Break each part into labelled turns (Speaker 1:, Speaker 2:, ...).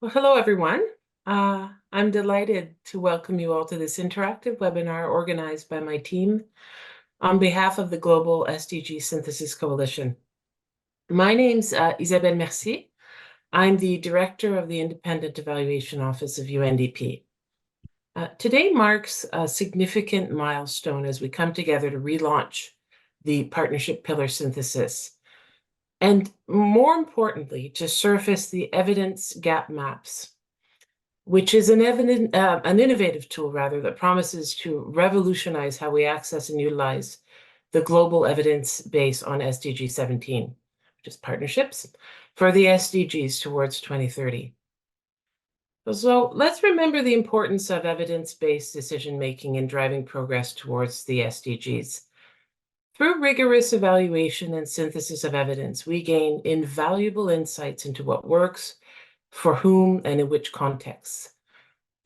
Speaker 1: Well, hello, everyone. I'm delighted to welcome you all to this interactive webinar organized by my team on behalf of the Global SDG Synthesis Coalition. My name's Isabelle Mercier. I'm the Director of the Independent Evaluation Office of UNDP. Today marks a significant milestone as we come together to relaunch the Partnership Pillar Synthesis, and more importantly, to surface the evidence gap maps, which is an innovative tool, rather, that promises to revolutionize how we access and utilize the global evidence base on SDG 17, which is partnerships, for the SDGs towards 2030. So let's remember the importance of evidence-based decision-making in driving progress towards the SDGs. Through rigorous evaluation and synthesis of evidence, we gain invaluable insights into what works, for whom, and in which contexts.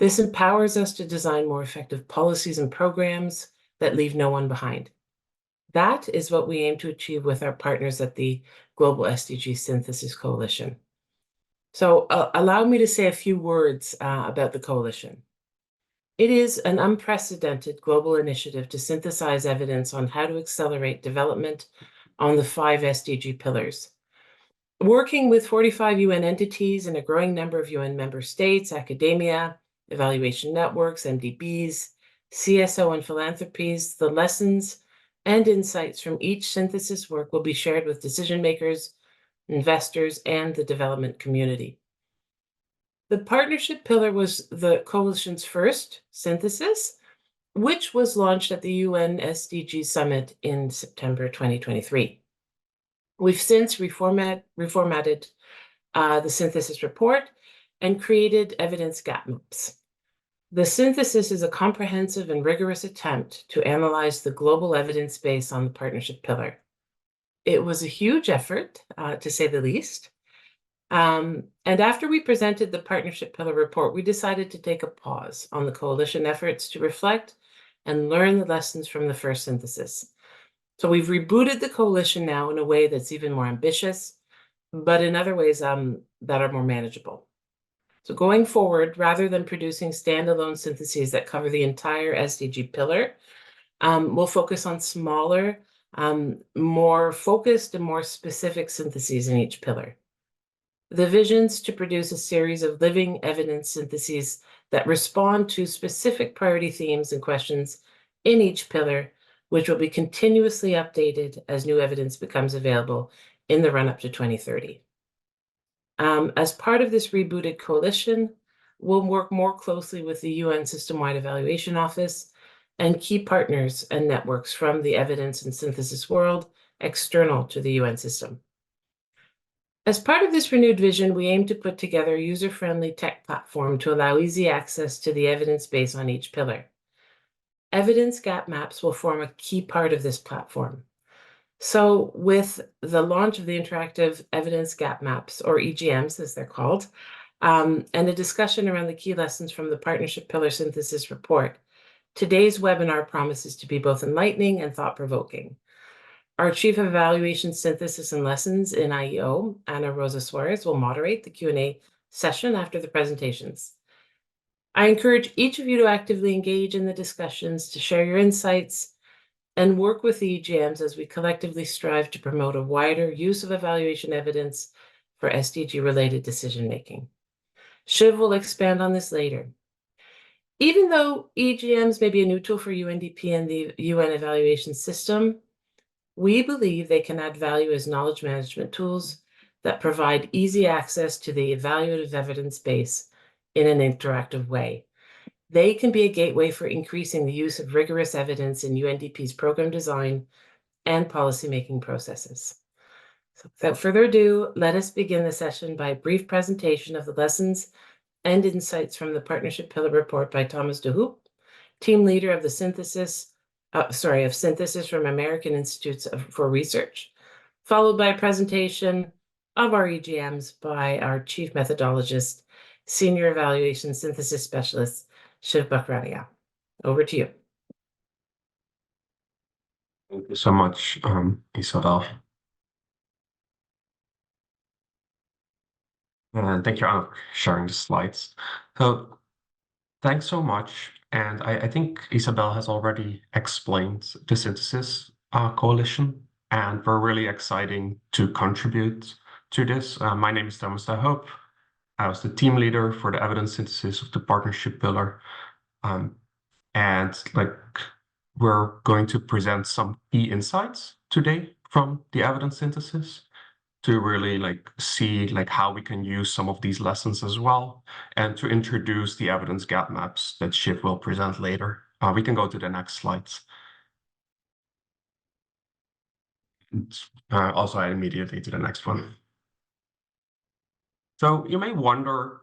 Speaker 1: This empowers us to design more effective policies and programs that leave no one behind. That is what we aim to achieve with our partners at the Global SDG Synthesis Coalition. So allow me to say a few words about the coalition. It is an unprecedented global initiative to synthesize evidence on how to accelerate development on the 5 SDG pillars. Working with 45 UN entities and a growing number of UN member states, academia, evaluation networks, MDBs, CSO, and philanthropies, the lessons and insights from each synthesis work will be shared with decision makers, investors, and the development community. The partnership pillar was the coalition's first synthesis, which was launched at the UN SDG Summit in September 2023. We've since reformatted the synthesis report and created evidence gap maps. The synthesis is a comprehensive and rigorous attempt to analyze the global evidence base on the partnership pillar. It was a huge effort, to say the least. And after we presented the partnership pillar report, we decided to take a pause on the coalition efforts to reflect and learn the lessons from the first synthesis. So we've rebooted the coalition now in a way that's even more ambitious, but in other ways that are more manageable. So going forward, rather than producing standalone syntheses that cover the entire SDG pillar, we'll focus on smaller, more focused and more specific syntheses in each pillar. The vision's to produce a series of living evidence syntheses that respond to specific priority themes and questions in each pillar, which will be continuously updated as new evidence becomes available in the run-up to 2030. As part of this rebooted coalition, we'll work more closely with the UN System-Wide Evaluation Office and key partners and networks from the evidence and synthesis world external to the UN system. As part of this renewed vision, we aim to put together a user-friendly tech platform to allow easy access to the evidence base on each pillar. Evidence gap maps will form a key part of this platform. So with the launch of the interactive evidence gap maps, or EGMs as they're called, and a discussion around the key lessons from the Partnership Pillar Synthesis Report, today's webinar promises to be both enlightening and thought-provoking. Our Chief of Evaluation Synthesis and Lessons in IEO, Ana Rosa Suarez, will moderate the Q&A session after the presentations. I encourage each of you to actively engage in the discussions, to share your insights, and work with the EGMs as we collectively strive to promote a wider use of evaluation evidence for SDG-related decision-making. Shiv will expand on this later. Even though EGMs may be a new tool for UNDP and the UN evaluation system, we believe they can add value as knowledge management tools that provide easy access to the evaluative evidence base in an interactive way. They can be a gateway for increasing the use of rigorous evidence in UNDP's program design and policymaking processes. So without further ado, let us begin the session by a brief presentation of the lessons and insights from the Partnership Pillar Report by Thomas de Hoop, team leader of the synthesis from American Institutes for Research, followed by a presentation of our EGMs by our chief methodologist, senior evaluation synthesis specialist, Shiv Bakrania. Over to you.
Speaker 2: Thank you so much, Isabel. And thank you, Anna, for sharing the slides. So thanks so much. And I think Isabel has already explained the Synthesis Coalition, and we're really exciting to contribute to this. My name is Thomas de Hoop. I was the team leader for the evidence synthesis of the partnership pillar. And we're going to present some key insights today from the evidence synthesis to really see how we can use some of these lessons as well, and to introduce the evidence gap maps that Shiv will present later. We can go to the next slides. Also immediately to the next one. So you may wonder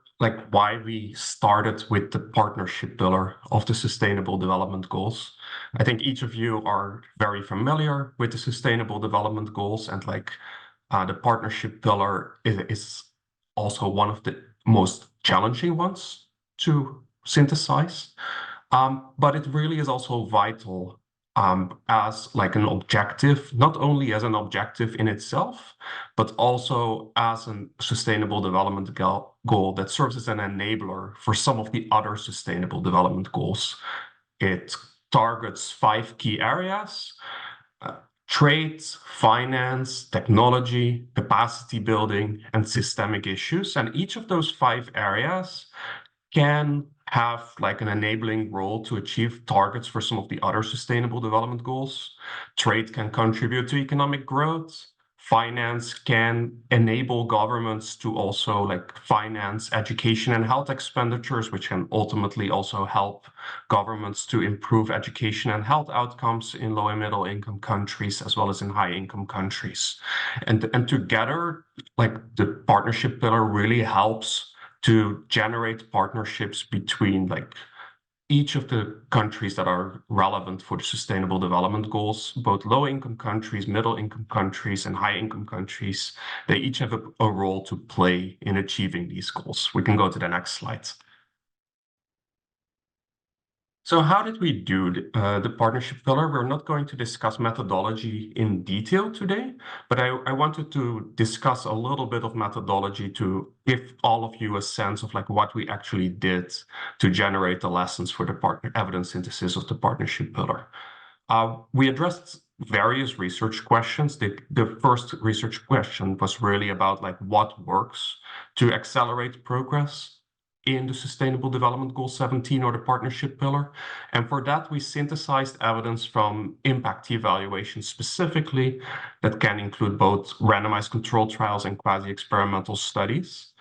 Speaker 2: why we started with the partnership pillar of the Sustainable Development Goals. I think each of you are very familiar with the Sustainable Development Goals, and the partnership pillar is also one of the most challenging ones to synthesize. But it really is also vital as an objective, not only as an objective in itself, but also as a sustainable development goal that serves as an enabler for some of the other sustainable development goals. It targets 5 key areas: trade, finance, technology, capacity building, and systemic issues. And each of those 5 areas can have an enabling role to achieve targets for some of the other sustainable development goals. Trade can contribute to economic growth. Finance can enable governments to also finance education and health expenditures, which can ultimately also help governments to improve education and health outcomes in low and middle income countries, as well as in high income countries. And together, the partnership pillar really helps to generate partnerships between each of the countries that are relevant for the sustainable development goals, both low-income countries, middle-income countries, and high-income countries. They each have a role to play in achieving these goals. We can go to the next slide. So how did we do the partnership pillar? We're not going to discuss methodology in detail today, but I wanted to discuss a little bit of methodology to give all of you a sense of what we actually did to generate the lessons for the evidence synthesis of the partnership pillar. We addressed various research questions. The first research question was really about what works to accelerate progress in the Sustainable Development Goal 17 or the partnership pillar. And for that, we synthesized evidence from impact evaluations specifically that can include both randomized controlled trials and quasi-experimental studies.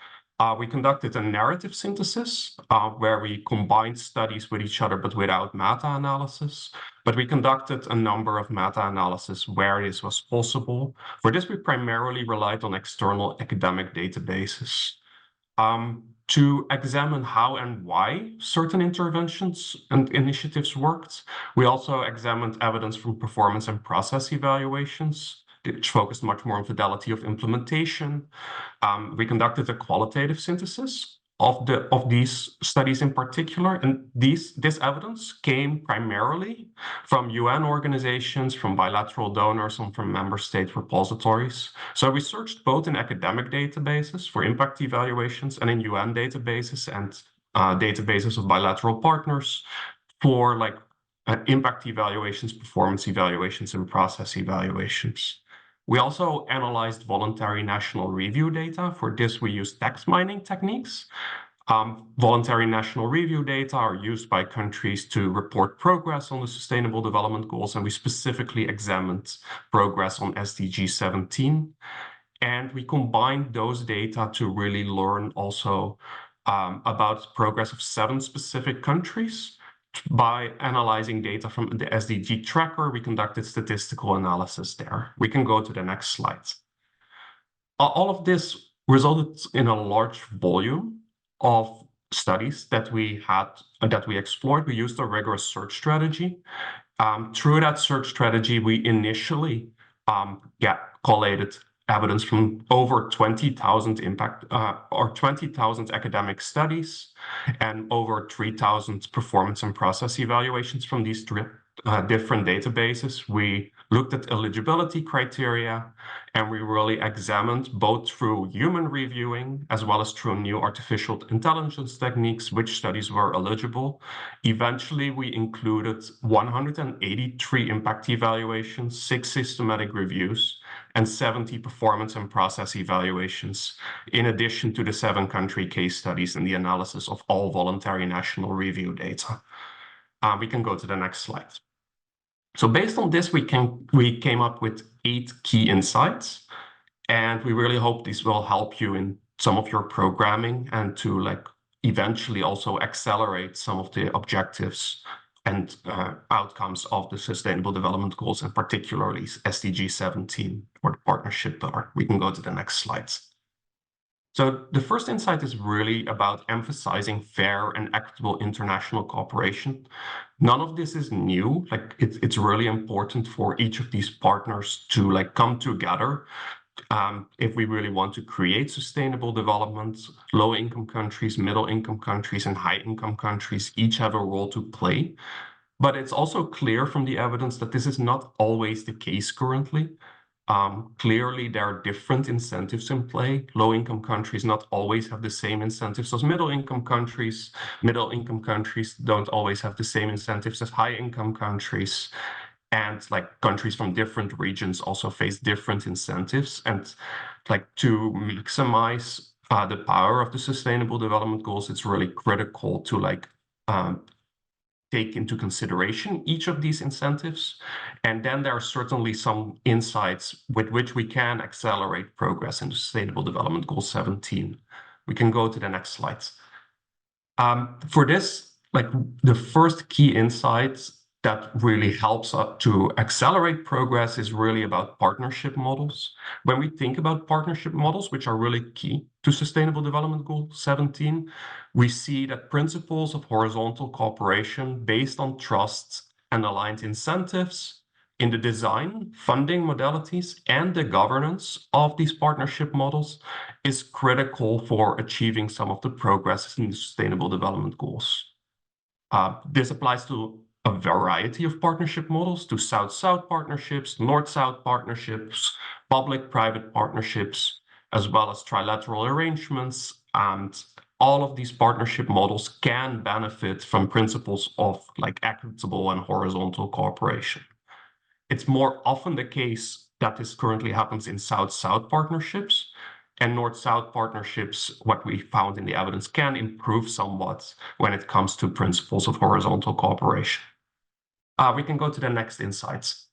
Speaker 2: We conducted a narrative synthesis where we combined studies with each other, but without meta-analysis. But we conducted a number of meta-analysis where this was possible. For this, we primarily relied on external academic databases. To examine how and why certain interventions and initiatives worked, we also examined evidence from performance and process evaluations, which focused much more on fidelity of implementation. We conducted a qualitative synthesis of these studies in particular, and this evidence came primarily from UN organizations, from bilateral donors, and from member state repositories. So we searched both in academic databases for impact evaluations and in UN databases and databases of bilateral partners for impact evaluations, performance evaluations, and process evaluations. We also analyzed voluntary national review data. For this, we used text mining techniques. Voluntary national review data are used by countries to report progress on the Sustainable Development Goals, and we specifically examined progress on SDG 17. And we combined those data to really learn also about progress of 7 specific countries. By analyzing data from the SDG tracker, we conducted statistical analysis there. We can go to the next slide. All of this resulted in a large volume of studies that we explored. We used a rigorous search strategy. Through that search strategy, we initially collated evidence from over 20,000 or 20,000 academic studies and over 3,000 performance and process evaluations from these different databases. We looked at eligibility criteria, and we really examined both through human reviewing as well as through new artificial intelligence techniques which studies were eligible. Eventually, we included 183 impact evaluations, 6 systematic reviews, and 70 performance and process evaluations, in addition to the 7 country case studies and the analysis of all voluntary national review data. We can go to the next slide. So based on this, we came up with 8 key insights, and we really hope this will help you in some of your programming and to eventually also accelerate some of the objectives and outcomes of the Sustainable Development Goals, and particularly SDG 17 or the partnership pillar. We can go to the next slides. So the first insight is really about emphasizing fair and equitable international cooperation. None of this is new. It's really important for each of these partners to come together if we really want to create sustainable development. Low-income countries, middle-income countries, and high-income countries each have a role to play. But it's also clear from the evidence that this is not always the case currently. Clearly, there are different incentives in play. Low-income countries not always have the same incentives as middle-income countries. Middle-income countries don't always have the same incentives as high-income countries. And countries from different regions also face different incentives. And to maximize the power of the Sustainable Development Goals, it's really critical to take into consideration each of these incentives. And then there are certainly some insights with which we can accelerate progress in the Sustainable Development Goal 17. We can go to the next slides. For this, the first key insight that really helps us to accelerate progress is really about partnership models. When we think about partnership models, which are really key to Sustainable Development Goal 17, we see that principles of horizontal cooperation based on trust and aligned incentives in the design, funding modalities, and the governance of these partnership models is critical for achieving some of the progress in the Sustainable Development Goals. This applies to a variety of partnership models, to South-South partnerships, North-South partnerships, public-private partnerships, as well as trilateral arrangements. And all of these partnership models can benefit from principles of equitable and horizontal cooperation. It's more often the case that this currently happens in South-South partnerships, and North-South partnerships, what we found in the evidence, can improve somewhat when it comes to principles of horizontal cooperation. We can go to the next insights.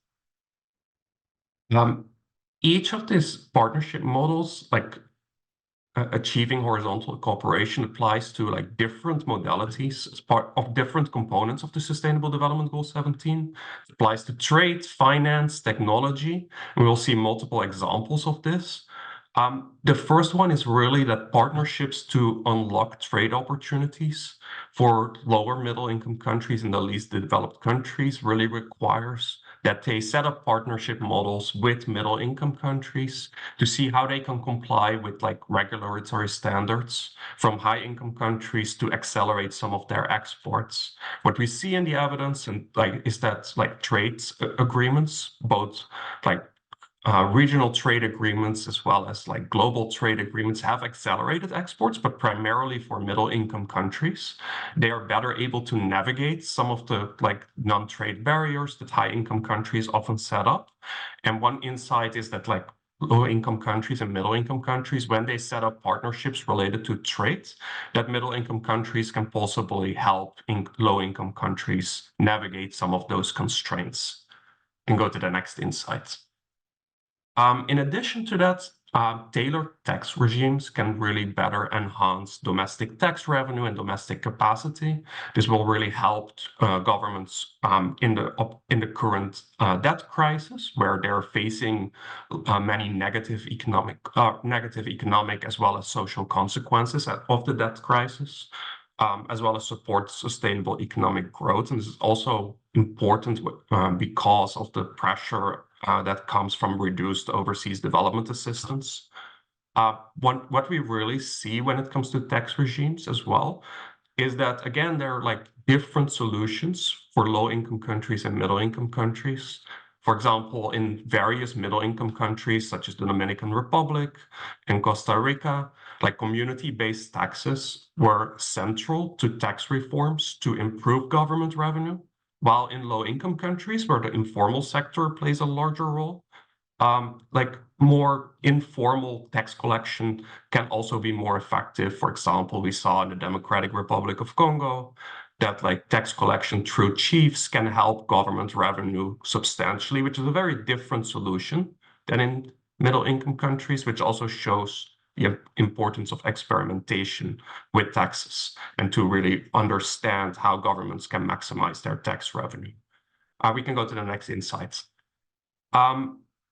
Speaker 2: Each of these partnership models, achieving horizontal cooperation, applies to different modalities as part of different components of the Sustainable Development Goal 17. It applies to trade, finance, technology, and we'll see multiple examples of this. The first one is really that partnerships to unlock trade opportunities for lower middle income countries and the least developed countries really requires that they set up partnership models with middle income countries to see how they can comply with regulatory standards from high income countries to accelerate some of their exports. What we see in the evidence and is that trade agreements, both regional trade agreements as well as global trade agreements, have accelerated exports, but primarily for middle income countries. They are better able to navigate some of the non-trade barriers that high income countries often set up. And one insight is that low income countries and middle income countries, when they set up partnerships related to trade, that middle income countries can possibly help low income countries navigate some of those constraints. And go to the next insight. In addition to that, tailored tax regimes can really better enhance domestic tax revenue and domestic capacity. This will really help governments in the current debt crisis, where they're facing many negative economic as well as social consequences of the debt crisis, as well as support sustainable economic growth. And this is also important because of the pressure that comes from reduced overseas development assistance. What we really see when it comes to tax regimes as well is that, again, there are different solutions for low-income countries and middle-income countries. For example, in various middle-income countries, such as the Dominican Republic and Costa Rica, like community-based taxes were central to tax reforms to improve government revenue, while in low-income countries, where the informal sector plays a larger role, like more informal tax collection can also be more effective. For example, we saw in the Democratic Republic of Congo that like tax collection through chiefs can help government revenue substantially, which is a very different solution than in middle income countries, which also shows the importance of experimentation with taxes and to really understand how governments can maximize their tax revenue. We can go to the next insights.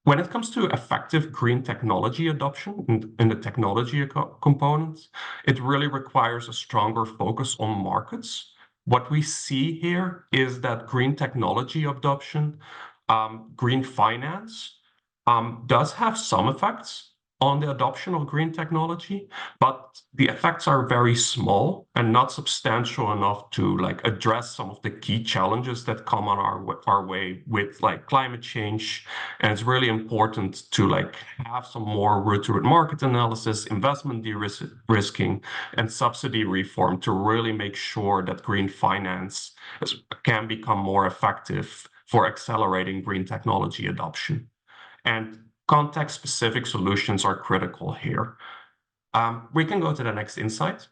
Speaker 2: When it comes to effective green technology adoption in the technology components, it really requires a stronger focus on markets. What we see here is that green technology adoption, green finance, does have some effects on the adoption of green technology, but the effects are very small and not substantial enough to like address some of the key challenges that come on our way with like climate change. And it's really important to like have some more root-to-root market analysis, investment de-risking, and subsidy reform to really make sure that green finance can become more effective for accelerating green technology adoption. And context-specific solutions are critical here. We can go to the next insight.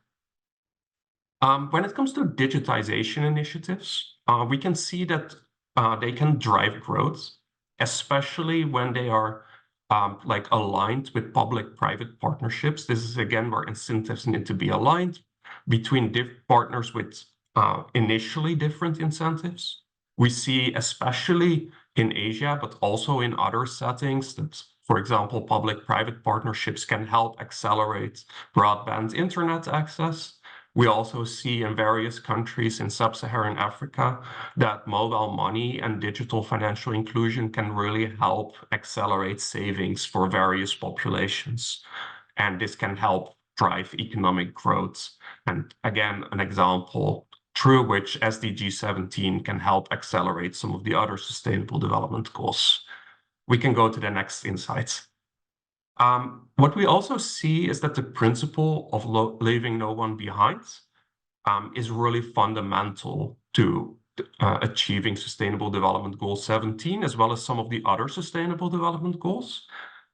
Speaker 2: When it comes to digitization initiatives, we can see that they can drive growth, especially when they are like aligned with public-private partnerships. This is again where incentives need to be aligned between partners with initially different incentives. We see, especially in Asia, but also in other settings, that, for example, public-private partnerships can help accelerate broadband internet access. We also see in various countries in sub-Saharan Africa that mobile money and digital financial inclusion can really help accelerate savings for various populations. And this can help drive economic growth. And again, an example through which SDG 17 can help accelerate some of the other sustainable development goals. We can go to the next insights. What we also see is that the principle of leaving no one behind is really fundamental to achieving Sustainable Development Goal 17, as well as some of the other Sustainable Development Goals.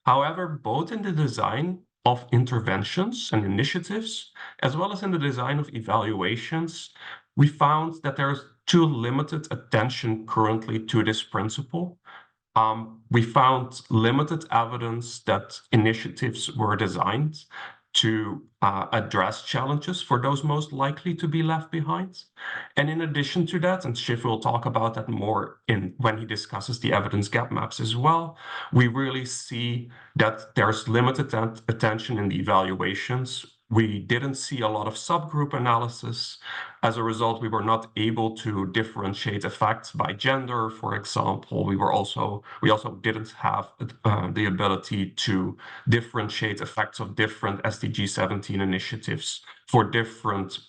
Speaker 2: However, both in the design of interventions and initiatives, as well as in the design of evaluations, we found that there's too limited attention currently to this principle. We found limited evidence that initiatives were designed to address challenges for those most likely to be left behind. And in addition to that, and Shiv will talk about that more when he discusses the evidence gap maps as well, we really see that there's limited attention in the evaluations. We didn't see a lot of subgroup analysis. As a result, we were not able to differentiate effects by gender, for example. We also didn't have the ability to differentiate effects of different SDG 17 initiatives for different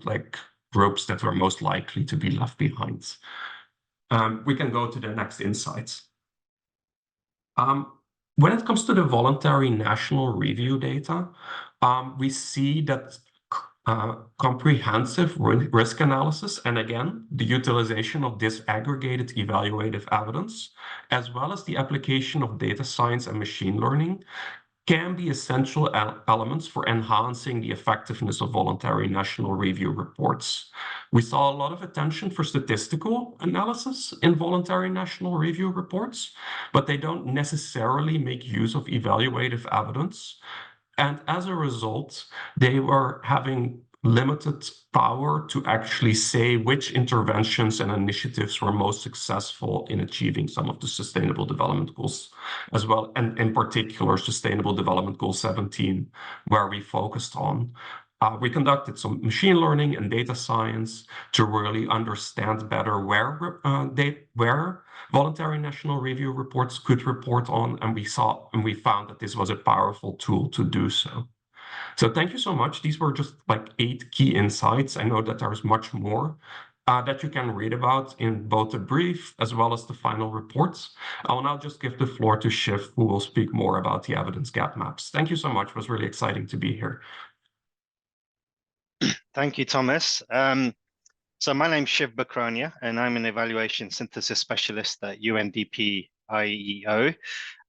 Speaker 2: like groups that were most likely to be left behind. We can go to the next insights. When it comes to the voluntary national review data, we see that comprehensive risk analysis, and again, the utilization of disaggregated evaluative evidence, as well as the application of data science and machine learning, can be essential elements for enhancing the effectiveness of voluntary national review reports. We saw a lot of attention for statistical analysis in voluntary national review reports, but they don't necessarily make use of evaluative evidence. And as a result, they were having limited power to actually say which interventions and initiatives were most successful in achieving some of the Sustainable Development Goals as well, and in particular, Sustainable Development Goal 17, where we focused on. We conducted some machine learning and data science to really understand better where voluntary national review reports could report on, and we found that this was a powerful tool to do so. So thank you so much. These were just like 8 key insights. I know that there's much more, that you can read about in both the brief as well as the final reports. I will now just give the floor to Shiv, who will speak more about the evidence gap maps. Thank you so much. It was really exciting to be here.
Speaker 3: Thank you, Thomas. So my name's Shiv Bakrania, and I'm an evaluation synthesis specialist at UNDP IEO,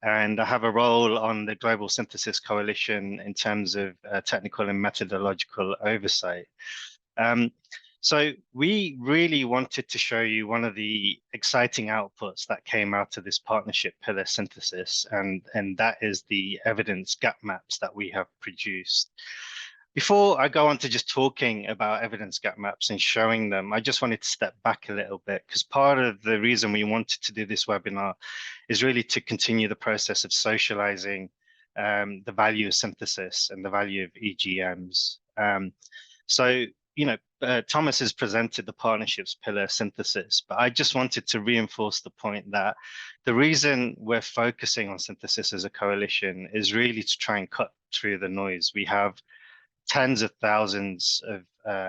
Speaker 3: and I have a role on the Global Synthesis Coalition in terms of technical and methodological oversight. So we really wanted to show you one of the exciting outputs that came out of this partnership pillar synthesis, and that is the evidence gap maps that we have produced. Before I go on to just talking about evidence gap maps and showing them, I just wanted to step back a little bit, because part of the reason we wanted to do this webinar is really to continue the process of socializing the value of synthesis and the value of EGMs. So, you know, Thomas has presented the partnerships pillar synthesis, but I just wanted to reinforce the point that the reason we're focusing on synthesis as a coalition is really to try and cut through the noise. We have tens of thousands of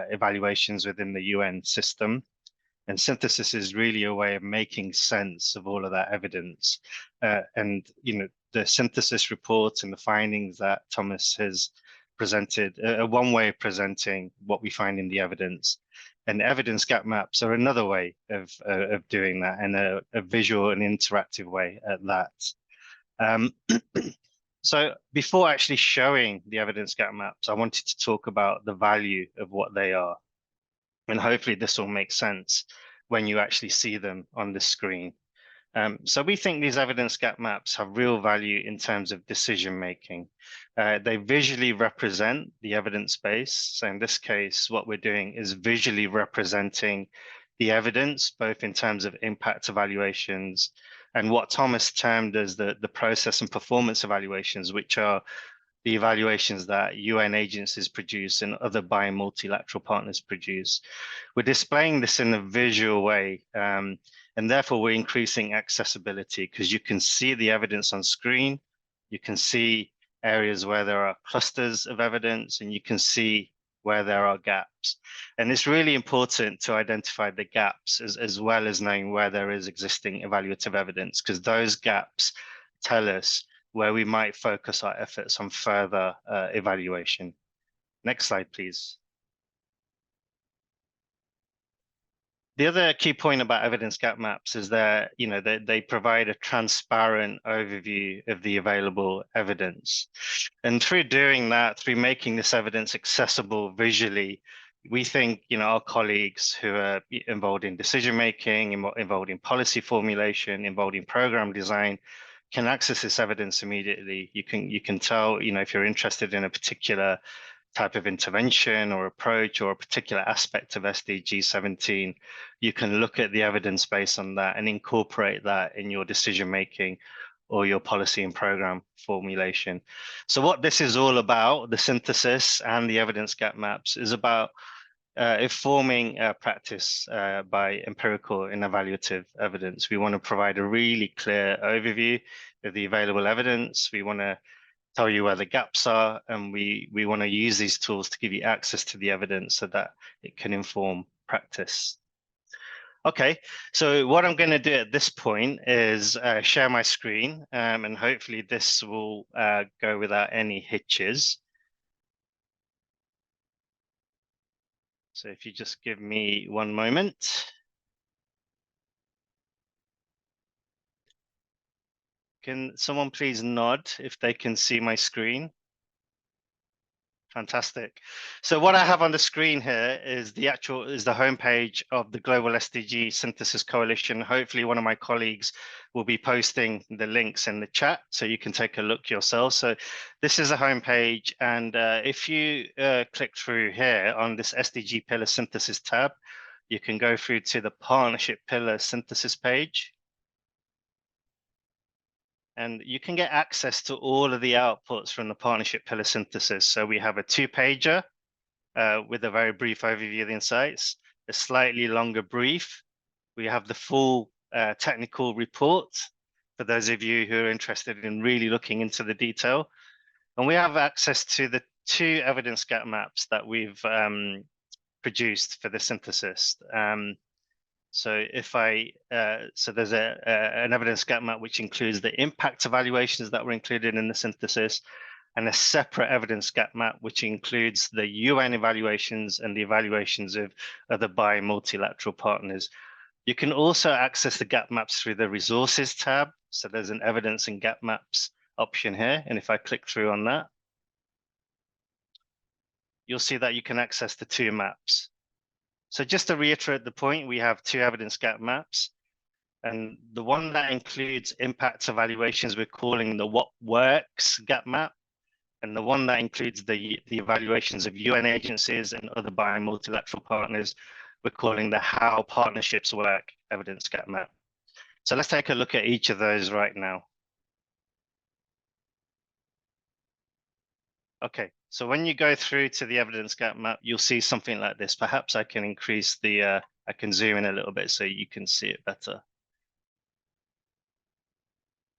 Speaker 3: evaluations within the UN system, and synthesis is really a way of making sense of all of that evidence. And you know, the synthesis report and the findings that Thomas has presented are one way of presenting what we find in the evidence, and evidence gap maps are another way of doing that, and a visual and interactive way at that. So before actually showing the evidence gap maps, I wanted to talk about the value of what they are. And hopefully this will make sense when you actually see them on the screen. So we think these evidence gap maps have real value in terms of decision making. They visually represent the evidence base. So in this case, what we're doing is visually representing the evidence, both in terms of impact evaluations and what Thomas termed as the process and performance evaluations, which are the evaluations that UN agencies produce and other bi- and multilateral partners produce. We're displaying this in a visual way, and therefore we're increasing accessibility, because you can see the evidence on screen, you can see areas where there are clusters of evidence, and you can see where there are gaps. And it's really important to identify the gaps as well as knowing where there is existing evaluative evidence, because those gaps tell us where we might focus our efforts on further evaluation. Next slide, please. The other key point about evidence gap maps is that, you know, they provide a transparent overview of the available evidence. And through doing that, through making this evidence accessible visually, we think, you know, our colleagues who are involved in decision making, involved in policy formulation, involved in program design, can access this evidence immediately. You can tell, you know, if you're interested in a particular type of intervention or approach or a particular aspect of SDG 17, you can look at the evidence base on that and incorporate that in your decision making or your policy and program formulation. So what this is all about, the synthesis and the evidence gap maps, is about informing practice by empirical and evaluative evidence. We want to provide a really clear overview of the available evidence. We want to tell you where the gaps are, and we want to use these tools to give you access to the evidence so that it can inform practice. Okay, so what I'm going to do at this point is share my screen, and hopefully this will go without any hitches. So if you just give me one moment. Can someone please nod if they can see my screen? Fantastic. So what I have on the screen here is the homepage of the Global SDG Synthesis Coalition. Hopefully one of my colleagues will be posting the links in the chat so you can take a look yourself. So this is a homepage, and if you click through here on this SDG Pillar Synthesis tab, you can go through to the Partnership Pillar Synthesis page. And you can get access to all of the outputs from the partnership pillar synthesis. So we have a 2-pager with a very brief overview of the insights, a slightly longer brief. We have the full technical report for those of you who are interested in really looking into the detail. And we have access to the 2 evidence gap maps that we've produced for the synthesis. So if so there's an evidence gap map which includes the impact evaluations that were included in the synthesis, and a separate evidence gap map which includes the UN evaluations and the evaluations of other multilateral partners. You can also access the gap maps through the resources tab. So there's an evidence and gap maps option here. And if I click through on that, you'll see that you can access the two maps. So just to reiterate the point, we have two evidence gap maps. And the one that includes impact evaluations, we're calling the what works gap map. And the one that includes the evaluations of UN agencies and other multilateral partners, we're calling the how partnerships work evidence gap map. So let's take a look at each of those right now. Okay, so when you go through to the evidence gap map, you'll see something like this. Perhaps I can increase the, I can zoom in a little bit so you can see it better.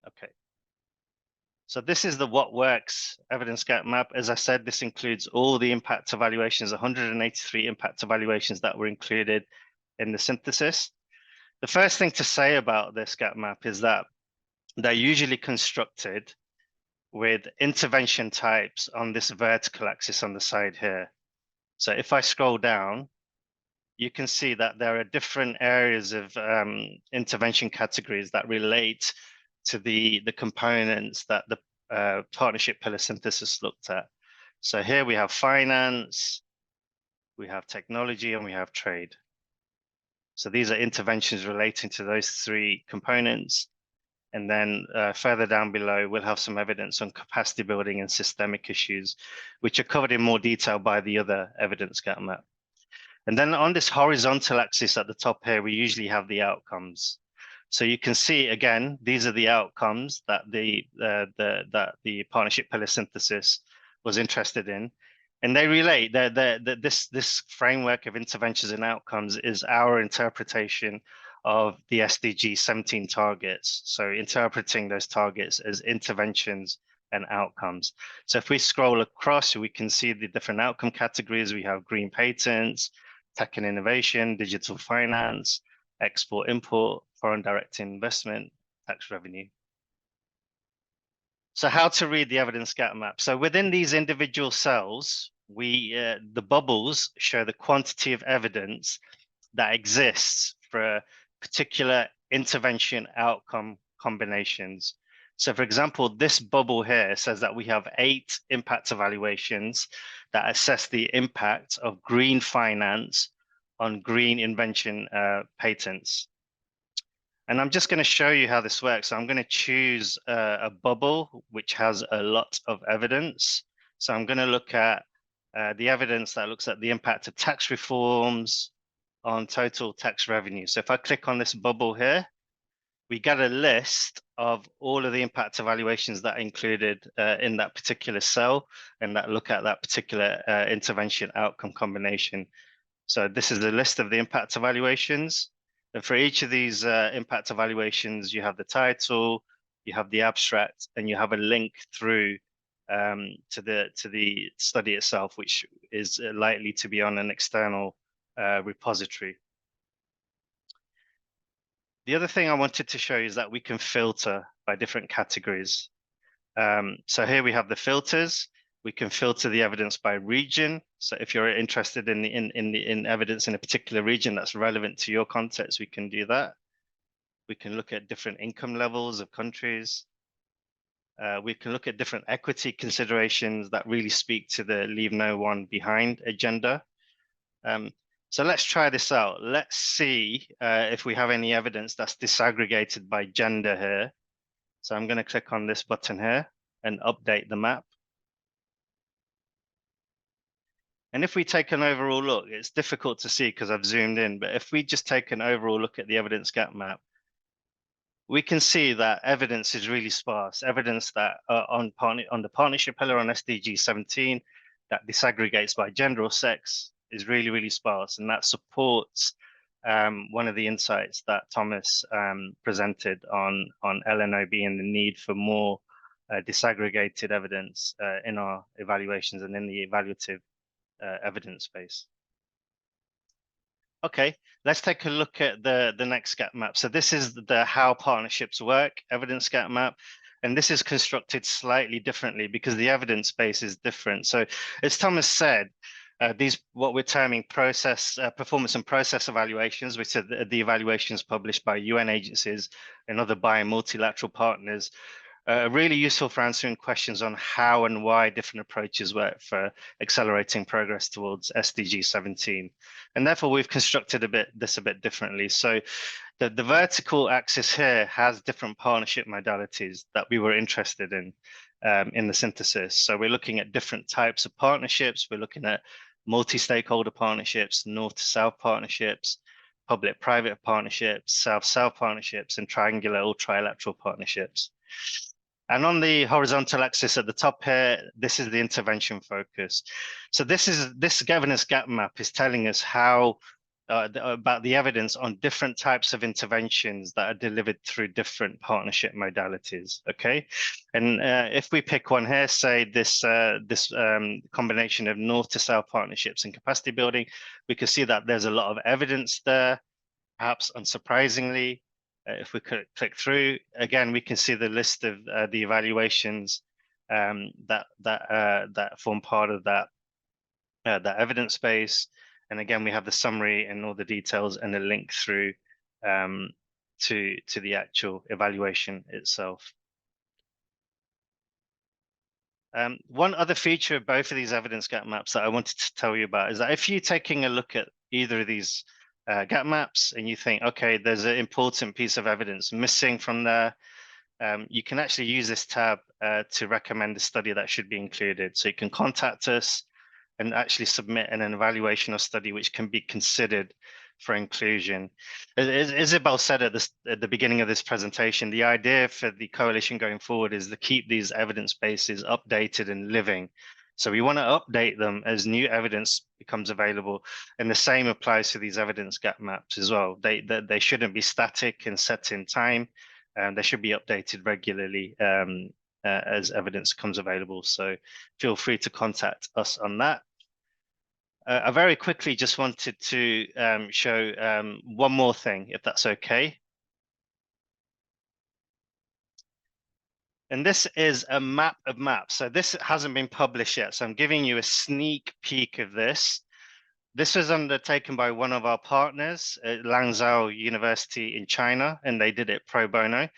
Speaker 3: Okay. So this is the what works evidence gap map. As I said, this includes all the impact evaluations, 183 impact evaluations that were included in the synthesis. The first thing to say about this gap map is that they're usually constructed with intervention types on this vertical axis on the side here. So if I scroll down, you can see that there are different areas of intervention categories that relate to the components that the partnership pillar synthesis looked at. So here we have finance, we have technology, and we have trade. So these are interventions relating to those three components. And then further down below, we'll have some evidence on capacity building and systemic issues, which are covered in more detail by the other evidence gap map. And then on this horizontal axis at the top here, we usually have the outcomes. So you can see, again, these are the outcomes that the partnership pillar synthesis was interested in. And they relate, this framework of interventions and outcomes is our interpretation of the SDG 17 targets. So interpreting those targets as interventions and outcomes. So if we scroll across, we can see the different outcome categories. We have green patents, tech and innovation, digital finance, export import, foreign direct investment, tax revenue. So how to read the evidence gap map? So within these individual cells, the bubbles show the quantity of evidence that exists for particular intervention outcome combinations. So for example, this bubble here says that we have 8 impact evaluations that assess the impact of green finance on green invention patents. And I'm just going to show you how this works. So I'm going to choose a bubble which has a lot of evidence. So I'm going to look at the evidence that looks at the impact of tax reforms on total tax revenue. So if I click on this bubble here, we get a list of all of the impact evaluations that are included in that particular cell and that look at that particular intervention outcome combination. So this is the list of the impact evaluations. And for each of these impact evaluations, you have the title, you have the abstract, and you have a link through to the study itself, which is likely to be on an external repository. The other thing I wanted to show you is that we can filter by different categories. So here we have the filters. We can filter the evidence by region. So if you're interested in evidence in a particular region that's relevant to your context, we can do that. We can look at different income levels of countries. We can look at different equity considerations that really speak to the leave no one behind agenda. So let's try this out. Let's see if we have any evidence that's disaggregated by gender here. So I'm going to click on this button here and update the map. And if we take an overall look, it's difficult to see because I've zoomed in, but if we just take an overall look at the evidence gap map, we can see that evidence is really sparse. Evidence that on the partnership pillar on SDG 17 that disaggregates by gender or sex is really, really sparse. And that supports one of the insights that Thomas presented on LNOB and the need for more disaggregated evidence in our evaluations and in the evaluative evidence space. Okay, let's take a look at the next gap map. So this is the how partnerships work evidence gap map. And this is constructed slightly differently because the evidence base is different. So as Thomas said, these what we're terming performance and process evaluations, which are the evaluations published by UN agencies and other bi- and multilateral partners, really useful for answering questions on how and why different approaches work for accelerating progress towards SDG 17. And therefore, we've constructed this a bit differently. So the vertical axis here has different partnership modalities that we were interested in the synthesis. So we're looking at different types of partnerships. We're looking at multi-stakeholder partnerships, north to south partnerships, public-private partnerships, south-south partnerships, and triangular or trilateral partnerships. And on the horizontal axis at the top here, this is the intervention focus. So this governance gap map is telling us how about the evidence on different types of interventions that are delivered through different partnership modalities. Okay, and if we pick one here, say this combination of north to south partnerships and capacity building, we can see that there's a lot of evidence there. Perhaps unsurprisingly, if we could click through again, we can see the list of the evaluations that form part of that evidence base. And again, we have the summary and all the details and a link through to the actual evaluation itself. One other feature of both of these evidence gap maps that I wanted to tell you about is that if you're taking a look at either of these gap maps and you think, okay, there's an important piece of evidence missing from there, you can actually use this tab to recommend a study that should be included. So you can contact us and actually submit an evaluation or study which can be considered for inclusion. As Isabel said at the beginning of this presentation, the idea for the coalition going forward is to keep these evidence bases updated and living. So we want to update them as new evidence becomes available. And the same applies to these evidence gap maps as well. They shouldn't be static and set in time. They should be updated regularly as evidence comes available. So feel free to contact us on that. I very quickly just wanted to show one more thing, if that's okay. And this is a map of maps. So this hasn't been published yet. So I'm giving you a sneak peek of this. This was undertaken by one of our partners at Langzhou University in China, and they did it pro bono.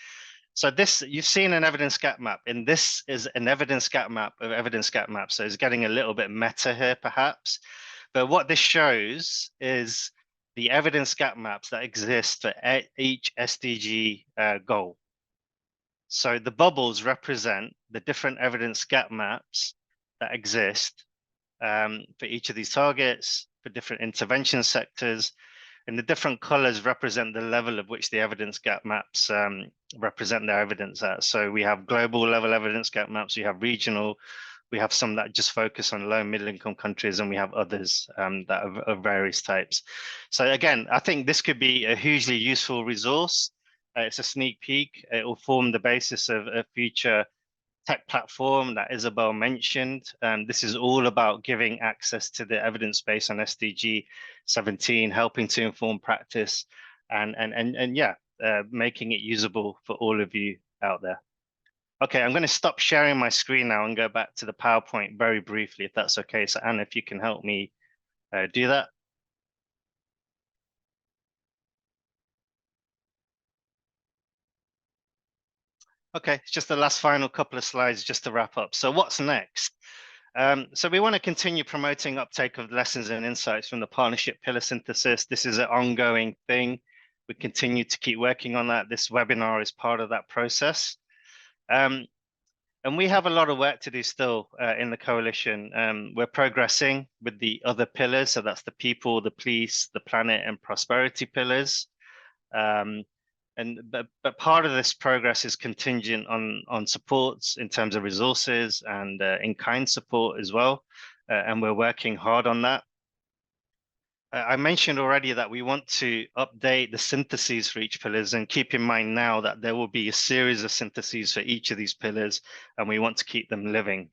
Speaker 3: So this, you've seen an evidence gap map, and this is an evidence gap map of evidence gap maps. So it's getting a little bit meta here, perhaps. But what this shows is the evidence gap maps that exist for each SDG goal. So the bubbles represent the different evidence gap maps that exist for each of these targets, for different intervention sectors, and the different colors represent the level of which the evidence gap maps represent their evidence at. So we have global level evidence gap maps, we have regional, we have some that just focus on low and middle income countries, and we have others that are of various types. So again, I think this could be a hugely useful resource. It's a sneak peek. It will form the basis of a future tech platform that Isabel mentioned. This is all about giving access to the evidence base on SDG 17, helping to inform practice, and yeah, making it usable for all of you out there. Okay, I'm going to stop sharing my screen now and go back to the PowerPoint very briefly, if that's okay. So Anna, if you can help me do that. Okay, it's just the last final couple of slides just to wrap up. So what's next? So we want to continue promoting uptake of lessons and insights from the partnership pillar synthesis. This is an ongoing thing. We continue to keep working on that. This webinar is part of that process. And we have a lot of work to do still in the coalition. We're progressing with the other pillars. So that's the people, the police, the planet, and prosperity pillars. But part of this progress is contingent on supports in terms of resources and in-kind support as well. And we're working hard on that. I mentioned already that we want to update the syntheses for each pillars, and keep in mind now that there will be a series of syntheses for each of these pillars, and we want to keep them living.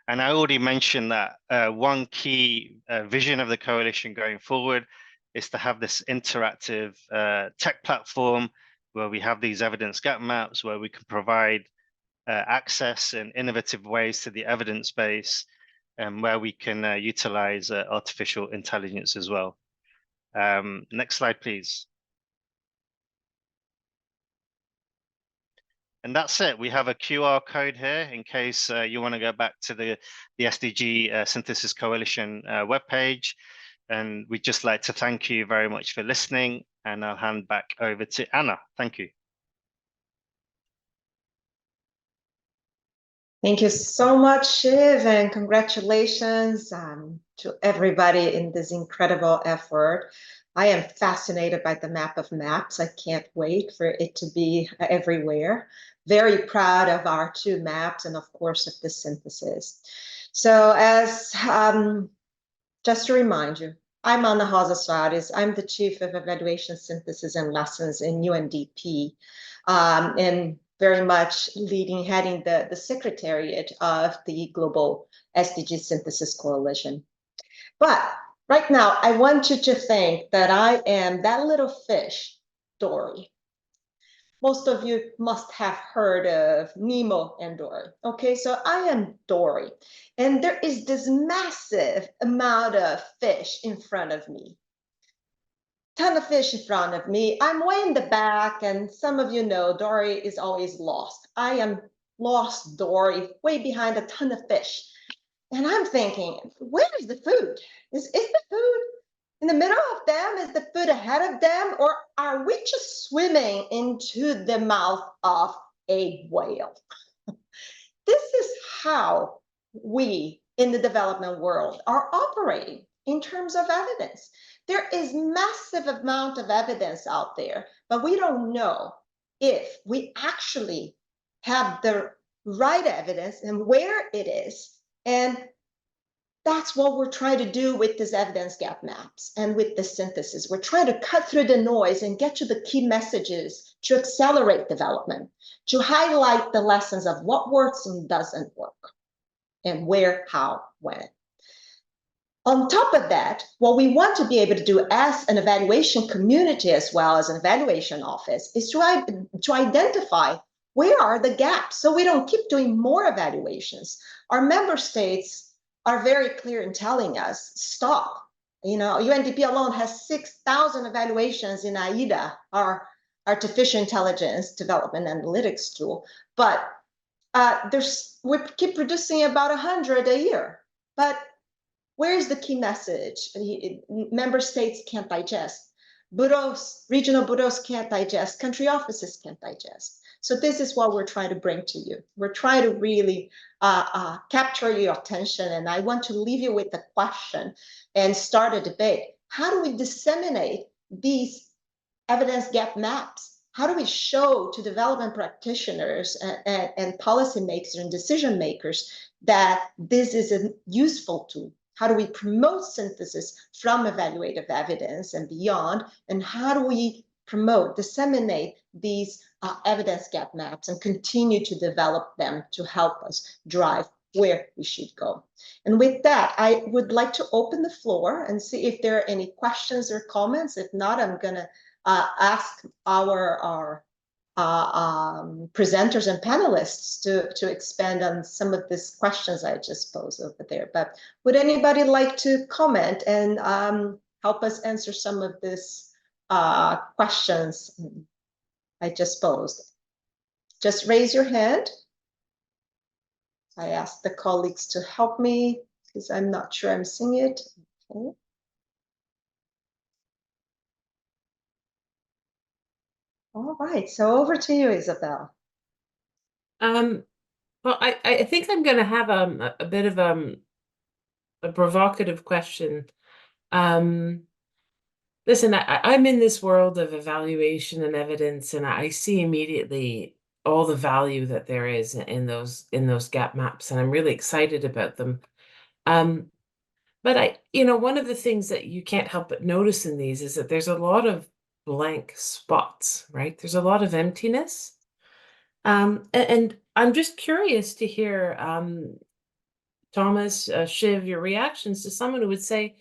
Speaker 3: And I already mentioned that one key vision of the coalition going forward is to have this interactive tech platform where we have these evidence gap maps, where we can provide access in innovative ways to the evidence base, and where we can utilize artificial intelligence as well. Next slide, please. And that's it. We have a QR code here in case you want to go back to the SDG Synthesis Coalition webpage. And we'd just like to thank you very much for listening. And I'll hand back over to Anna. Thank you.
Speaker 4: Thank you so much, Shiv, and congratulations to everybody in this incredible effort. I am fascinated by the map of maps. I can't wait for it to be everywhere. Very proud of our 2 maps and, of course, of the synthesis. So as just to remind you, I'm Ana Rosa Soares. I'm the Chief of Evaluation, Synthesis, and Lessons in UNDP, and very much heading the secretariat of the Global SDG Synthesis Coalition. But right now, I want you to think that I am that little fish, Dory. Most of you must have heard of Nemo and Dory. Okay, so I am Dory, and there is this massive amount of fish in front of me. Ton of fish in front of me. I'm way in the back, and some of you know Dory is always lost. I am lost Dory, way behind a ton of fish. And I'm thinking, where is the food? Is the food in the middle of them? Is the food ahead of them? Or are we just swimming into the mouth of a whale? This is how we in the development world are operating in terms of evidence. There is massive amount of evidence out there, but we don't know if we actually have the right evidence and where it is. And that's what we're trying to do with these evidence gap maps and with the synthesis. We're trying to cut through the noise and get to the key messages to accelerate development, to highlight the lessons of what works and doesn't work, and where, how, when. On top of that, what we want to be able to do as an evaluation community as well as an evaluation office is to identify where are the gaps so we don't keep doing more evaluations. Our member states are very clear in telling us, stop. You know, UNDP alone has 6,000 evaluations in AIDA, our artificial intelligence development analytics tool, but we keep producing about 100 a year. But where's the key message? Member states can't digest. Bureaus, regional bureaus can't digest. Country offices can't digest. So this is what we're trying to bring to you. We're trying to really capture your attention. And I want to leave you with a question and start a debate. How do we disseminate these evidence gap maps? How do we show to development practitioners and policymakers and decision makers that this is a useful tool? How do we promote synthesis from evaluative evidence and beyond? And how do we promote, disseminate these evidence gap maps and continue to develop them to help us drive where we should go? And with that, I would like to open the floor and see if there are any questions or comments. If not, I'm going to ask our presenters and panelists to expand on some of these questions I just posed over there. But would anybody like to comment and help us answer some of these questions I just posed? Just raise your hand. I asked the colleagues to help me because I'm not sure I'm seeing it. Okay. All right, so over to you, Isabel.
Speaker 1: Well, I think I'm going to have a bit of a provocative question. Listen, I'm in this world of evaluation and evidence, and I see immediately all the value that there is in those gap maps, and I'm really excited about them. But one of the things that you can't help but notice in these is that there's a lot of blank spots, right? There's a lot of emptiness. And I'm just curious to hear, Thomas, Shiv, your reactions to someone who would say,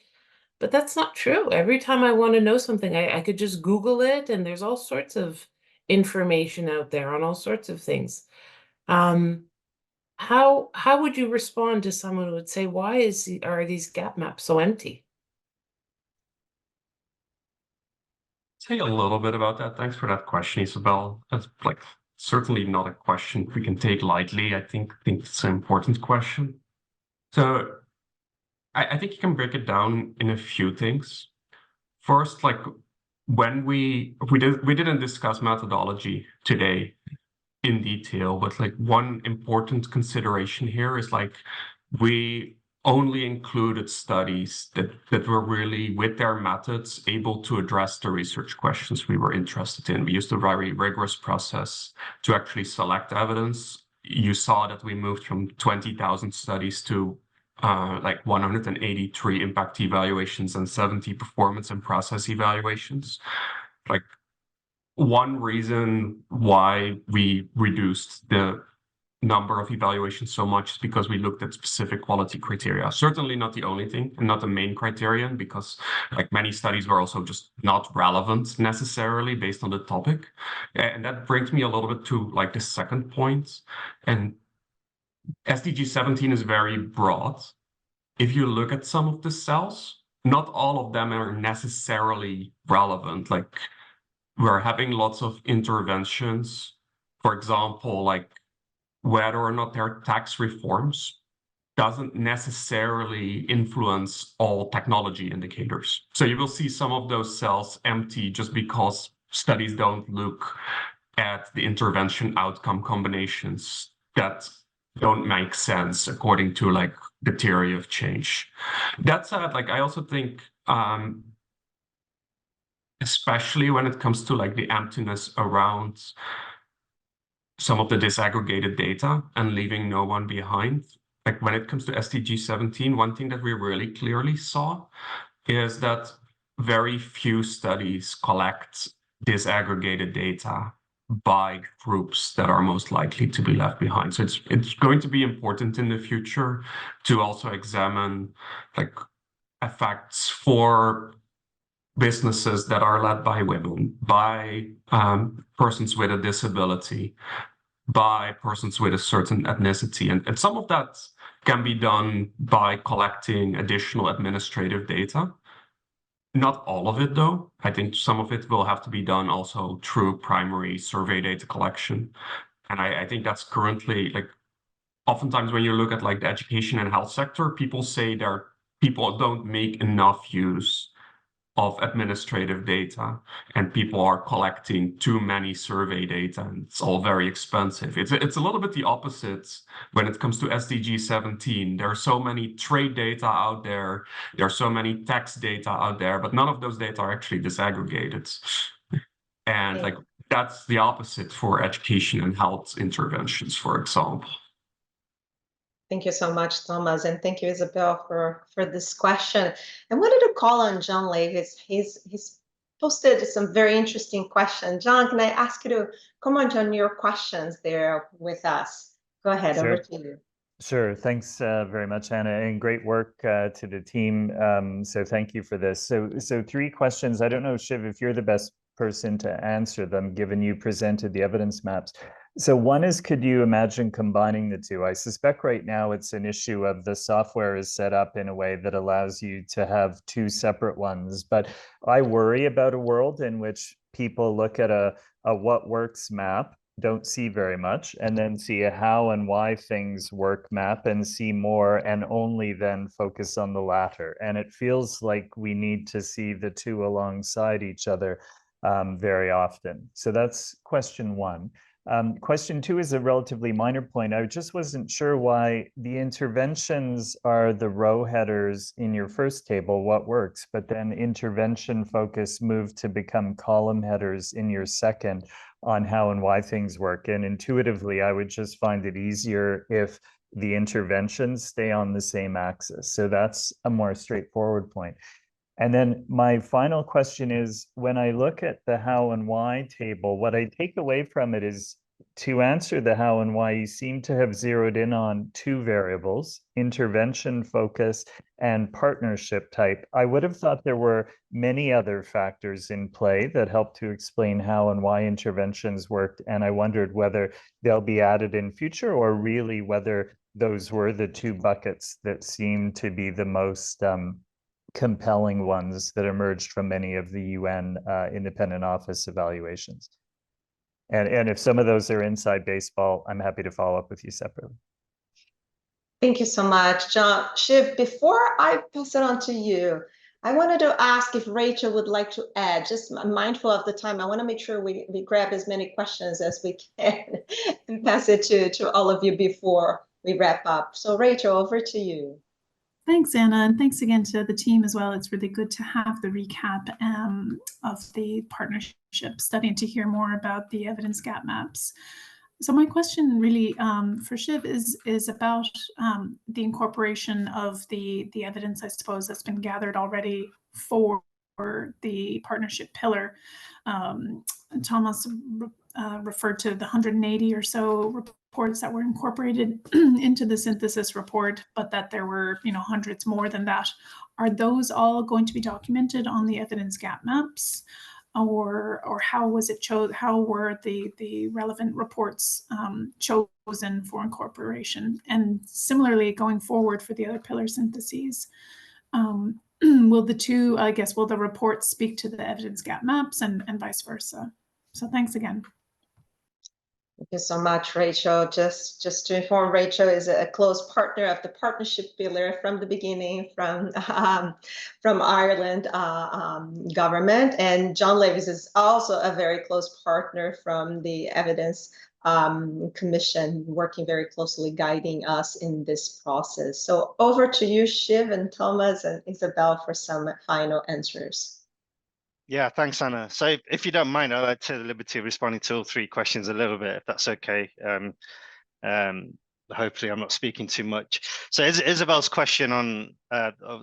Speaker 1: But that's not true. Every time I want to know something, I could just Google it, and there's all sorts of information out there on all sorts of things. How would you respond to someone who would say, why are these gap maps so empty?
Speaker 2: Say a little bit about that. Thanks for that question, Isabel. That's like certainly not a question we can take lightly. I think it's an important question. So I think you can break it down in a few things. First, like when we didn't discuss methodology today in detail, but like one important consideration here is like we only included studies that were really, with their methods, able to address the research questions we were interested in. We used a very rigorous process to actually select evidence. You saw that we moved from 20,000 studies to like 183 impact evaluations and 70 performance and process evaluations. Like one reason why we reduced the number of evaluations so much is because we looked at specific quality criteria. Certainly not the only thing and not the main criterion, because like many studies were also just not relevant necessarily based on the topic. And that brings me a little bit to like the second point. And SDG 17 is very broad. If you look at some of the cells, not all of them are necessarily relevant. Like we're having lots of interventions, for example, like whether or not there are tax reforms doesn't necessarily influence all technology indicators. So you will see some of those cells empty just because studies don't look at the intervention outcome combinations that don't make sense according to like the theory of change. That said, like I also think especially when it comes to like the emptiness around some of the disaggregated data and leaving no one behind. Like when it comes to SDG 17, one thing that we really clearly saw is that very few studies collect disaggregated data by groups that are most likely to be left behind. So it's going to be important in the future to also examine like effects for businesses that are led by women, by persons with a disability, by persons with a certain ethnicity. And some of that can be done by collecting additional administrative data. Not all of it, though. I think some of it will have to be done also through primary survey data collection. And I think that's currently like, oftentimes when you look at like the education and health sector, people say people don't make enough use of administrative data, and people are collecting too many survey data, and it's all very expensive. It's a little bit the opposite when it comes to SDG 17. There are so many trade data out there, there are so many tax data out there, but none of those data are actually disaggregated. And like that's the opposite for education and health interventions, for example.
Speaker 4: Thank you so much, Thomas, and thank you, Isabel, for this question. I wanted to call on John Lavis. He's posted some very interesting questions. John, can I ask you to comment on your questions there with us? Go ahead,
Speaker 5: Sure.
Speaker 4: over to you.
Speaker 5: Sure. Thanks very much, Anna, and great work to the team. So thank you for this. So three questions. I don't know, Shiv, if you're the best person to answer them, given you presented the evidence maps. So one is, could you imagine combining the two? I suspect right now it's an issue of the software is set up in a way that allows you to have two separate ones. But I worry about a world in which people look at a what works map, don't see very much, and then see a how and why things work map and see more, and only then focus on the latter. And it feels like we need to see the two alongside each other very often. So that's question one. Question two is a relatively minor point. I just wasn't sure why the interventions are the row headers in your first table, what works, but then intervention focus moved to become column headers in your second on how and why things work. And intuitively, I would just find it easier if the interventions stay on the same axis. So that's a more straightforward point. And then my final question is, when I look at the how and why table, what I take away from it is to answer the how and why, you seem to have zeroed in on two variables: intervention focus and partnership type. I would have thought there were many other factors in play that help to explain how and why interventions worked, and I wondered whether they'll be added in future, or really whether those were the two buckets that seem to be the most compelling ones that emerged from many of the UN independent office evaluations. And if some of those are inside baseball, I'm happy to follow up with you separately.
Speaker 4: Thank you so much, John. Shiv, before I pass it on to you, I wanted to ask if Rachel would like to add. Just mindful of the time, I want to make sure we grab as many questions as we can and pass it to all of you before we wrap up. So Rachel, over to you.
Speaker 6: Thanks, Anna, and thanks again to the team as well. It's really good to have the recap of the partnership study and to hear more about the evidence gap maps. So my question really for Shiv is about the incorporation of the evidence, I suppose, that's been gathered already for the partnership pillar. Thomas referred to the 180 or so reports that were incorporated into the synthesis report, but that there were, hundreds more than that. Are those all going to be documented on the evidence gap maps, or how was it chosen? How were the relevant reports chosen for incorporation? And similarly, going forward for the other pillar syntheses, will the reports speak to the evidence gap maps and vice versa? So thanks again.
Speaker 4: Thank you so much, Rachel. Just to inform, Rachel is a close partner of the partnership pillar from the beginning, from Ireland government, and John Lewis is also a very close partner from the Evidence Commission, working very closely, guiding us in this process. So over to you, Shiv and Thomas and Isabel, for some final answers.
Speaker 3: Yeah, thanks, Anna. So if you don't mind, I'd like to take the liberty of responding to all three questions a little bit, if that's okay. Hopefully I'm not speaking too much. So Isabel's question on,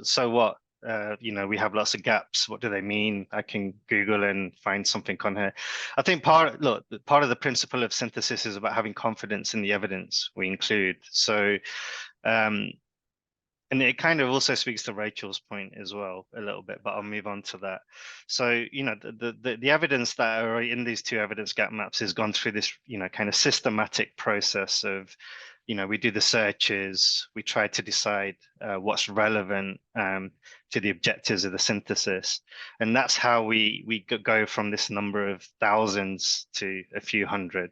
Speaker 3: so what? We have lots of gaps. What do they mean? I can Google and find something on here. I think part of the principle of synthesis is about having confidence in the evidence we include. So, and it kind of also speaks to Rachel's point as well a little bit, but I'll move on to that. So, the evidence that are in these two evidence gap maps has gone through this, kind of systematic process of, we do the searches, we try to decide what's relevant to the objectives of the synthesis. And that's how we go from this number of thousands to a few hundred.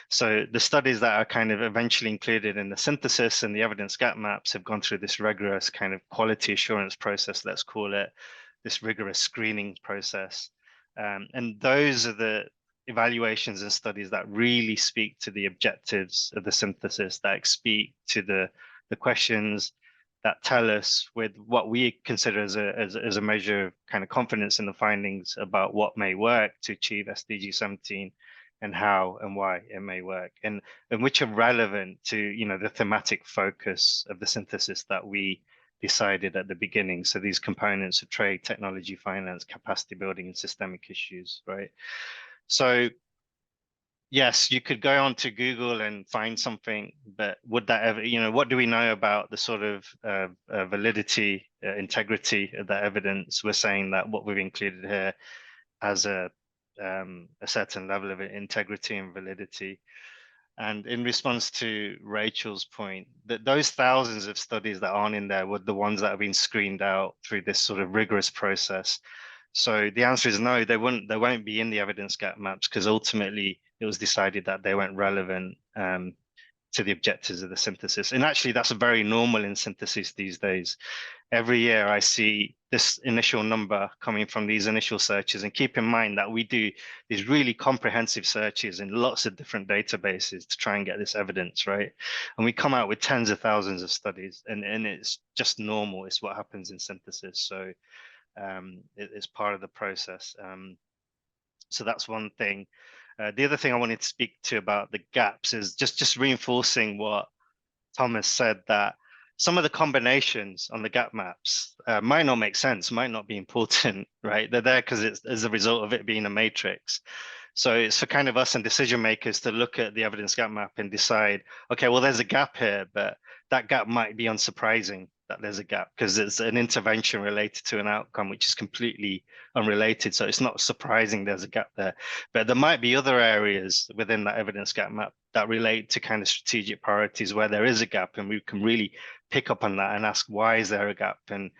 Speaker 3: So the studies that are kind of eventually included in the synthesis and the evidence gap maps have gone through this rigorous kind of quality assurance process, let's call it, this rigorous screening process. And those are the evaluations and studies that really speak to the objectives of the synthesis, that speak to the questions that tell us, with what we consider as a measure of kind of confidence in the findings, about what may work to achieve SDG 17 and how and why it may work, and which are relevant to the thematic focus of the synthesis that we decided at the beginning. So these components of trade, technology, finance, capacity building, and systemic issues, right? So yes, you could go on to Google and find something, but would that ever, what do we know about the sort of validity, integrity of that evidence? We're saying that what we've included here has a certain level of integrity and validity. And in response to Rachel's point, that those thousands of studies that aren't in there were the ones that have been screened out through this sort of rigorous process. So the answer is no, they won't be in the evidence gap maps, because ultimately it was decided that they weren't relevant to the objectives of the synthesis. And actually that's very normal in synthesis these days. Every year I see this initial number coming from these initial searches, and keep in mind that we do these really comprehensive searches in lots of different databases to try and get this evidence, right? And we come out with tens of thousands of studies, and it's just normal. It's what happens in synthesis. So it's part of the process. So that's one thing. The other thing I wanted to speak to about the gaps is just reinforcing what Thomas said, that some of the combinations on the gap maps might not make sense, might not be important, right? They're there because it's as a result of it being a matrix. So it's for kind of us and decision makers to look at the evidence gap map and decide, okay, well, there's a gap here, but that gap might be unsurprising that there's a gap because it's an intervention related to an outcome which is completely unrelated. So it's not surprising there's a gap there, but there might be other areas within that evidence gap map that relate to kind of strategic priorities where there is a gap, and we can really pick up on that and ask, why is there a gap? And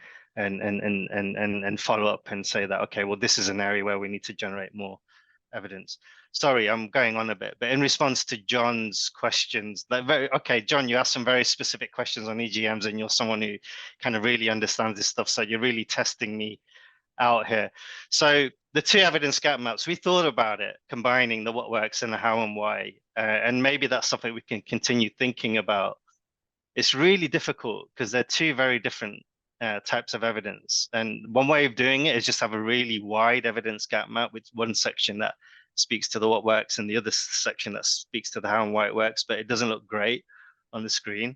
Speaker 3: follow up and say that, okay, well, this is an area where we need to generate more evidence. Sorry, I'm going on a bit, but in response to John's questions, okay, John, you asked some very specific questions on EGMs, and you're someone who kind of really understands this stuff, so you're really testing me out here. So the two evidence gap maps, we thought about it, combining the what works and the how and why, and maybe that's something we can continue thinking about. It's really difficult because they're two very different types of evidence. And one way of doing it is just have a really wide evidence gap map with one section that speaks to the what works and the other section that speaks to the how and why it works, but it doesn't look great on the screen.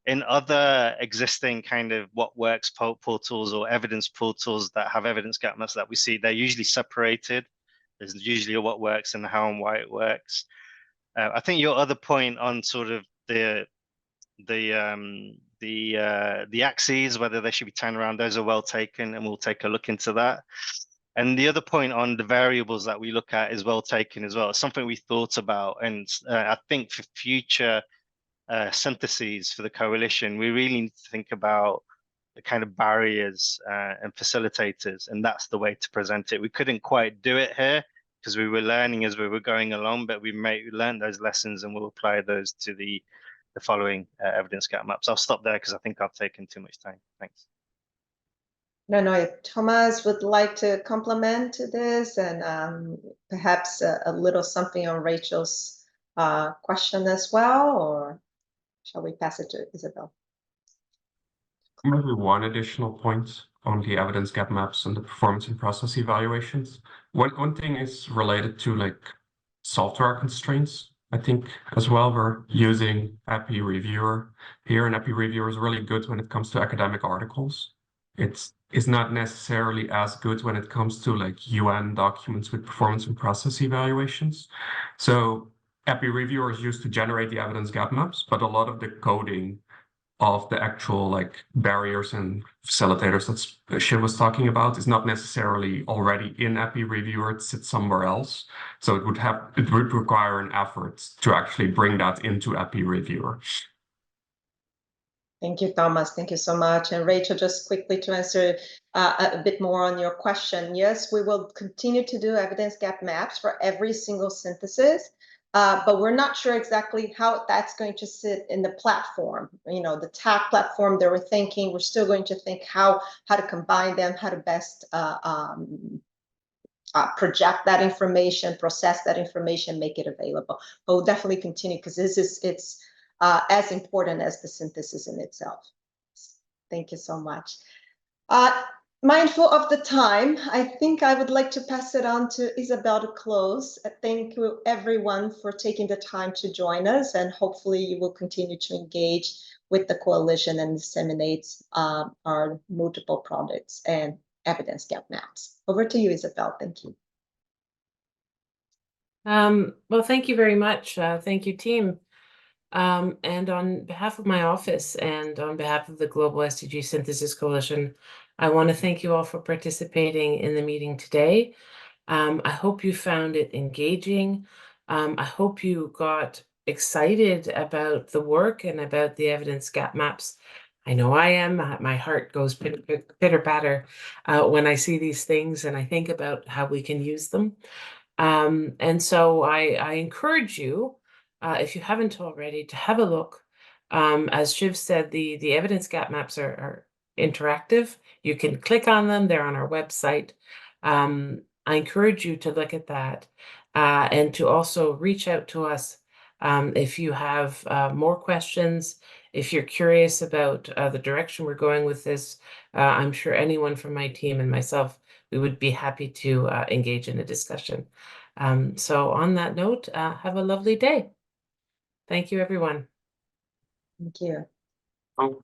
Speaker 3: In other existing kind of what works portals or evidence portals that have evidence gap maps that we see, they're usually separated. There's usually a what works and the how and why it works. I think your other point on sort of the axes, whether they should be turned around, those are well taken, and we'll take a look into that. And the other point on the variables that we look at is well taken as well. It's something we thought about, and I think for future syntheses for the coalition, we really need to think about the kind of barriers and facilitators, and that's the way to present it. We couldn't quite do it here because we were learning as we were going along, but we may learn those lessons and we'll apply those to the following evidence gap maps. I'll stop there because I think I've taken too much time. Thanks.
Speaker 4: No, Thomas would like to complement to this, and perhaps a little something on Rachel's question as well, or shall we pass it to Isabel?
Speaker 2: Maybe one additional point on the evidence gap maps and the performance and process evaluations. One thing is related to like software constraints. I think as well, we're using EPI Reviewer here, and EPI Reviewer is really good when it comes to academic articles. It's not necessarily as good when it comes to like UN documents with performance and process evaluations. So EPI Reviewer is used to generate the evidence gap maps, but a lot of the coding of the actual like barriers and facilitators that Shiv was talking about is not necessarily already in EPI Reviewer. It sits somewhere else. So it would require an effort to actually bring that into EPI Reviewer.
Speaker 4: Thank you, Thomas. Thank you so much. And Rachel, just quickly to answer a bit more on your question. Yes, we will continue to do evidence gap maps for every single synthesis. But we're not sure exactly how that's going to sit in the platform. You know, the TAC platform that we're thinking, we're still going to think how to combine them, how to best project that information, process that information, make it available. But we'll definitely continue because it's as important as the synthesis in itself. Thank you so much. Mindful of the time, I think I would like to pass it on to Isabel to close. Thank you everyone for taking the time to join us, and hopefully you will continue to engage with the coalition and disseminate our multiple products and evidence gap maps. Over to you, Isabel. Thank you.
Speaker 1: Well, thank you very much. Thank you, team. And on behalf of my office and on behalf of the Global SDG Synthesis Coalition, I want to thank you all for participating in the meeting today. I hope you found it engaging. I hope you got excited about the work and about the evidence gap maps. I know I am. My heart goes pitter-patter when I see these things and I think about how we can use them. And so I encourage you, if you haven't already, to have a look. As Shiv said, the evidence gap maps are interactive. You can click on them. They're on our website. I encourage you to look at that and to also reach out to us if you have more questions, if you're curious about the direction we're going with this. I'm sure anyone from my team and myself, we would be happy to engage in a discussion. So on that note, have a lovely day. Thank you, everyone.
Speaker 4: Thank you.
Speaker 2: Oh.